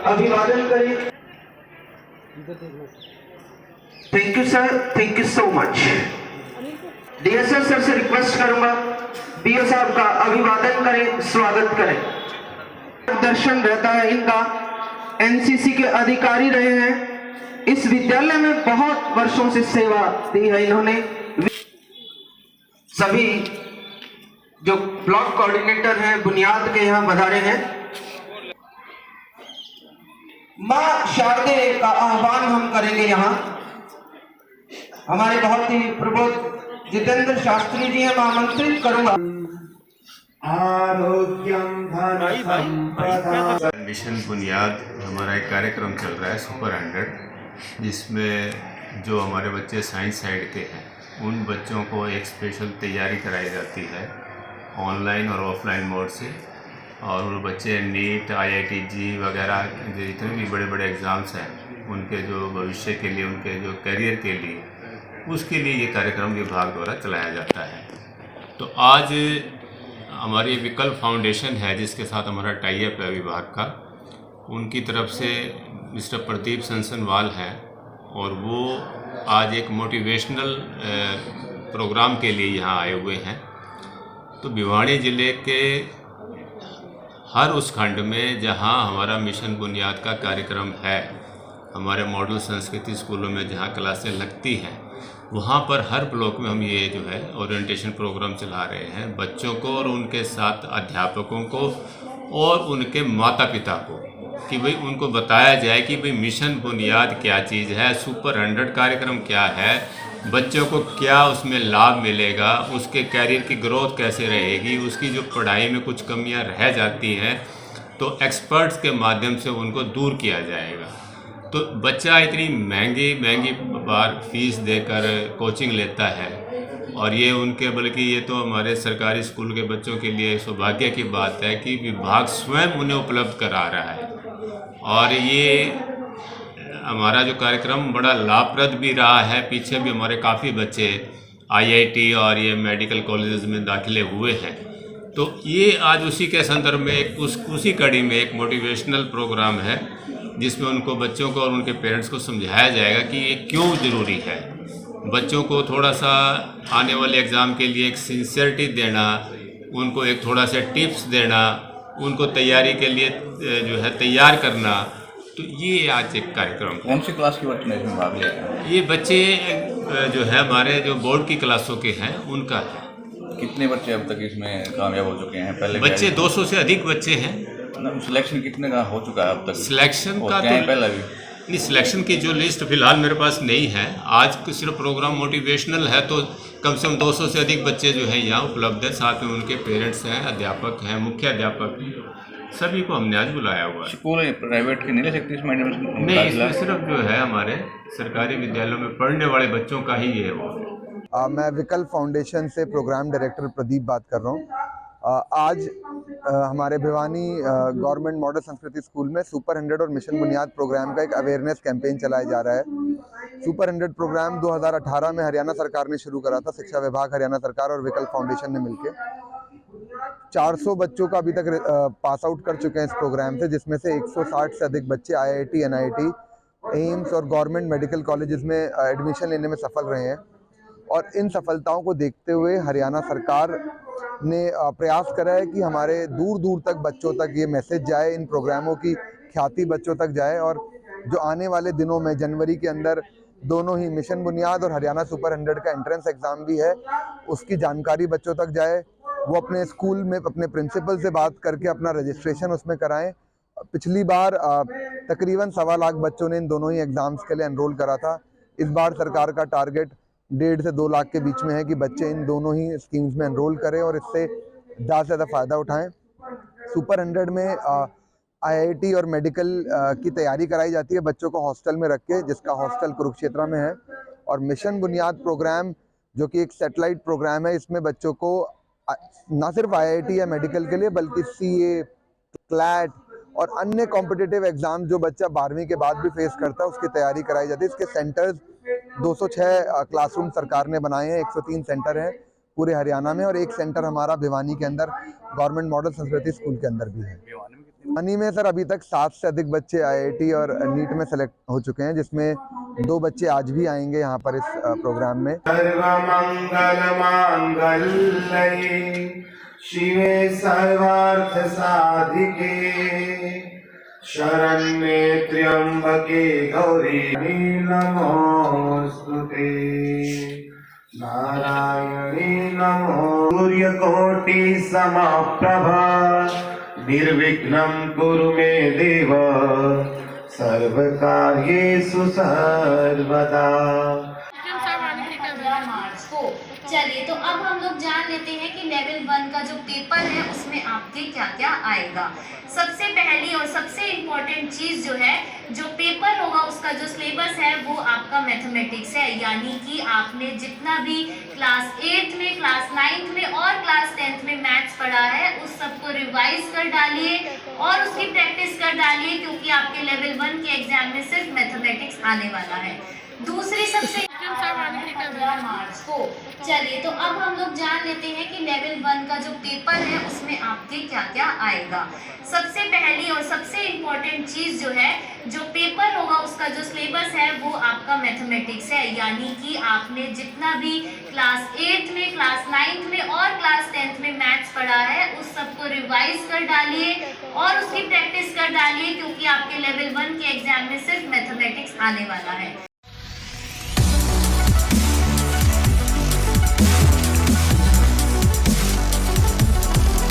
अभिवादन करें। Thank you sir, thank you so much. Dear sir से रिक्वेस्ट करूंगा बीओ साहब का अभिवादन करें, स्वागत करें। दर्शन रहता है इनका, एनसीसी के अधिकारी रहे हैं, इस विद्यालय में बहुत वर्षों से सेवा दी है इन्होंने। सभी जो ब्लॉक कोऑर्डिनेटर हैं बुनियाद के यहाँ पधारे हैं। मां शारदे का आह्वान हम करेंगे। यहाँ हमारे बहुत ही प्रबोध जितेंद्र शास्त्री जी हैं, मैं आमंत्रित करूंगा। मिशन बुनियाद हमारा एक कार्यक्रम चल रहा है सुपर 100, जिसमें जो हमारे बच्चे साइंस साइड के हैं उन बच्चों को एक स्पेशल तैयारी कराई जाती है ऑनलाइन और ऑफलाइन मोड से। और वो बच्चे नीट, IIT-JEE वगैरह जितने भी बड़े बड़े एग्ज़ाम्स हैं उनके जो भविष्य के लिए, उनके जो करियर के लिए, उसके लिए ये कार्यक्रम विभाग द्वारा चलाया जाता है। तो आज हमारी विकल्प फाउंडेशन है जिसके साथ हमारा टाई अप है विभाग का, उनकी तरफ से मिस्टर प्रदीप सनसनवाल हैं और वो आज एक मोटिवेशनल प्रोग्राम के लिए यहाँ आए हुए हैं। तो भिवाड़ी ज़िले के हर उस खंड में जहाँ हमारा मिशन बुनियाद का कार्यक्रम है, हमारे मॉडल संस्कृति स्कूलों में जहाँ क्लासें लगती हैं, वहाँ पर हर ब्लॉक में हम ये जो है ओरिएंटेशन प्रोग्राम चला रहे हैं बच्चों को और उनके साथ अध्यापकों को और उनके माता पिता को, कि भाई उनको बताया जाए कि भाई मिशन बुनियाद क्या चीज़ है, सुपर 100 कार्यक्रम क्या है, बच्चों को क्या उसमें लाभ मिलेगा, उसके कैरियर की ग्रोथ कैसे रहेगी, उसकी जो पढ़ाई में कुछ कमियां रह जाती हैं तो एक्सपर्ट्स के माध्यम से उनको दूर किया जाएगा। तो बच्चा इतनी महंगी बार फीस देकर कोचिंग लेता है और ये उनके, बल्कि ये तो हमारे सरकारी स्कूल के बच्चों के लिए सौभाग्य की बात है कि विभाग स्वयं उन्हें उपलब्ध करा रहा है। और ये हमारा जो कार्यक्रम बड़ा लाभप्रद भी रहा है। पीछे भी हमारे काफ़ी बच्चे IIT और ये मेडिकल कॉलेजेस में दाखिले हुए हैं। तो ये आज उसी के संदर्भ में उसी कड़ी में एक मोटिवेशनल प्रोग्राम है जिसमें उनको, बच्चों को और उनके पेरेंट्स को समझाया जाएगा कि ये क्यों ज़रूरी है। बच्चों को थोड़ा सा आने वाले एग्ज़ाम के लिए एक सिंसियरिटी देना, उनको एक थोड़ा सा टिप्स देना, उनको तैयारी के लिए जो है तैयार करना। तो ये आज एक कार्यक्रम। कौन सी क्लास के बच्चे इसमें भाग ले रहे हैं? ये बच्चे जो है हमारे जो बोर्ड की क्लासों के हैं उनका है। कितने बच्चे अब तक इसमें कामयाब हो चुके हैं? पहले बच्चे 200 से अधिक बच्चे हैं। सिलेक्शन कितने का हो चुका है अब तक? सिलेक्शन का तो पहले भी नहीं, सिलेक्शन की जो लिस्ट फिलहाल मेरे पास नहीं है। आज सिर्फ प्रोग्राम मोटिवेशनल है तो कम से कम 200 से अधिक बच्चे जो हैं यहाँ उपलब्ध है। साथ में उनके पेरेंट्स हैं, अध्यापक हैं, मुख्य अध्यापक हैं, सभी को हमने आज बुलाया हुआ है। स्कूल प्राइवेट के नहीं ले सकते इसमें एडमिशन? नहीं, इसमें सिर्फ जो है हमारे सरकारी विद्यालयों में पढ़ने वाले बच्चों का ही ये वो है। मैं विकल्प फाउंडेशन से प्रोग्राम डायरेक्टर प्रदीप बात कर रहा हूँ। आज हमारे भिवानी गवर्नमेंट मॉडल संस्कृति स्कूल में सुपर 100 और मिशन बुनियाद प्रोग्राम का एक अवेयरनेस कैंपेन चलाया जा रहा है। सुपर 100 प्रोग्राम 2018 में हरियाणा सरकार ने शुरू करा था, शिक्षा विभाग हरियाणा सरकार और विकल्प फाउंडेशन ने मिलकर 400 बच्चों का अभी तक पास आउट कर चुके हैं इस प्रोग्राम से, जिसमें से 160 से अधिक बच्चे IIT, NIT, एम्स और गवर्नमेंट मेडिकल कॉलेजेस में एडमिशन लेने में सफल रहे हैं। और इन सफलताओं को देखते हुए हरियाणा सरकार ने प्रयास करा है कि हमारे दूर दूर तक बच्चों तक ये मैसेज जाए, इन प्रोग्रामों की ख्याति बच्चों तक जाए और जो आने वाले दिनों में जनवरी के अंदर दोनों ही मिशन बुनियाद और हरियाणा सुपर 100 का एंट्रेंस एग्ज़ाम भी है, उसकी जानकारी बच्चों तक जाए। वो अपने स्कूल में अपने प्रिंसिपल से बात करके अपना रजिस्ट्रेशन उसमें कराएं। पिछली बार तकरीबन 1.25 लाख बच्चों ने इन दोनों ही एग्ज़ाम्स के लिए एनरोल करा था। इस बार सरकार का टारगेट 1.5 से 2 लाख के बीच में है कि बच्चे इन दोनों ही स्कीम्स में एनरोल करें और इससे ज़्यादा से ज़्यादा फ़ायदा उठाएं। सुपर 100 में IIT और मेडिकल की तैयारी कराई जाती है बच्चों को हॉस्टल में रख के, जिसका हॉस्टल कुरुक्षेत्र में है। और मिशन बुनियाद प्रोग्राम जो कि एक सैटेलाइट प्रोग्राम है, इसमें बच्चों को ना सिर्फ IIT या मेडिकल के लिए बल्कि CA, क्लैट और अन्य कॉम्पिटिटिव एग्जाम जो बच्चा 12वीं के बाद भी फेस करता है उसकी तैयारी कराई जाती है। इसके सेंटर्स 206 क्लासरूम सरकार ने बनाए हैं, 103 सेंटर हैं पूरे हरियाणा में और एक सेंटर हमारा भिवानी के अंदर गवर्नमेंट मॉडल संस्कृति स्कूल के अंदर भी है। भिवानी में सर अभी तक 7 से अधिक बच्चे IIT और नीट में सेलेक्ट हो चुके हैं, जिसमें 2 बच्चे आज भी आएंगे यहाँ पर इस प्रोग्राम में। सर्वमंगल मांगल्ये शिवे सर्वार्थ साधिके शरण्ये त्र्यंबके गौरी नमोस्तुते नारायणी नमो सूर्यकोटि समप्रभा निर्विघ्नं कुरु मे देव सर्वकार्येषु सर्वदा। चलिए तो अब हम लोग जान लेते हैं कि लेवल 1 का जो पेपर है उसमें आपके क्या क्या आएगा। सबसे पहली और सबसे इम्पोर्टेंट चीज़ जो है, जो पेपर होगा उसका जो सिलेबस है वो आपका मैथमेटिक्स है, यानी कि आपने जितना भी क्लास 8 में, क्लास 9 में और क्लास 10th में मैथ्स पढ़ा है उस सबको रिवाइज कर डालिए और उसकी प्रैक्टिस कर डालिए, क्योंकि आपके लेवल 1 के एग्जाम में सिर्फ मैथमेटिक्स आने वाला है। दूसरी सबसे मार्च को चलिए तो अब हम लोग जान लेते हैं कि लेवल 1 का जो पेपर है उसमें आपके क्या क्या आएगा। सबसे पहली और सबसे इम्पोर्टेंट चीज़ जो है, जो पेपर होगा उसका जो सिलेबस है वो आपका मैथमेटिक्स है, यानी कि आपने जितना भी क्लास 8 में, क्लास 9 में और क्लास 10th में मैथ्स पढ़ा है उस सबको रिवाइज कर डालिए और उसकी प्रैक्टिस कर डालिए, क्योंकि आपके लेवल 1 के एग्जाम में सिर्फ मैथमेटिक्स आने वाला है।